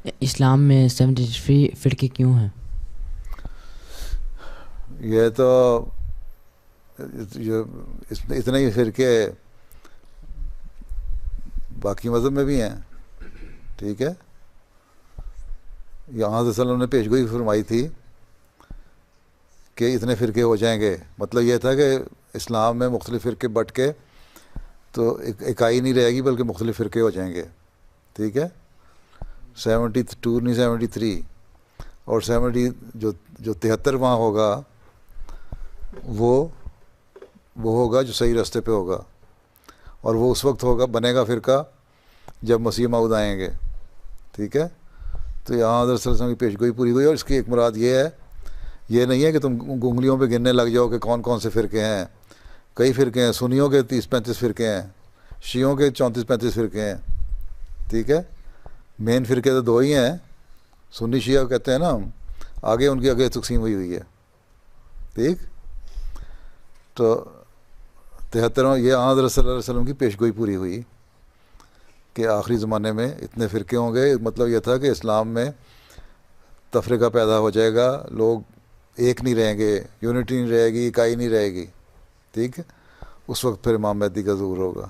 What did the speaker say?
اسلام میں 73 فرقے کیوں ہیں؟ یہ تو اتنے ہی فرقے باقی مذہب میں بھی ہیں، ٹھیک ہے. یہاں صلی اللہ علیہ وسلم نے پیشگوئی فرمائی تھی کہ اتنے فرقے ہو جائیں گے. مطلب یہ تھا کہ اسلام میں مختلف فرقے بٹ کے تو اکائی نہیں رہے گی بلکہ مختلف فرقے ہو جائیں گے، ٹھیک ہے. 72 نہیں 73 اور 70 جو 73 وہاں ہوگا وہ ہوگا جو صحیح راستے پہ ہوگا، اور وہ اس وقت ہوگا بنے گا فرقہ جب مسیح موعود آئیں گے، ٹھیک ہے. تو یہاں حضرت صلی اللہ علیہ وسلم کی پیشگوئی پوری ہوئی، اور اس کی ایک مراد یہ ہے، یہ نہیں ہے کہ تم انگلیوں پہ گننے لگ جاؤ کہ کون کون سے فرقے ہیں. کئی فرقے ہیں، سنیوں کے 30-35 فرقے ہیں، شیعوں کے 34-35 فرقے ہیں، ٹھیک ہے. مین فرقے تو دو ہی ہیں، سنی شیعہ کہتے ہیں نا ہم، آگے ان کی آگے تقسیم ہوئی ہے، ٹھیک. تو 73 یہ حضرت صلی اللہ علیہ وسلم کی پیشگوئی پوری ہوئی کہ آخری زمانے میں اتنے فرقے ہوں گے. مطلب یہ تھا کہ اسلام میں تفرقہ پیدا ہو جائے گا، لوگ ایک نہیں رہیں گے، یونٹی نہیں رہے گی، اکائی نہیں رہے گی، ٹھیک ہے. اس وقت پھر امام مہدی کا ظہور ہوگا.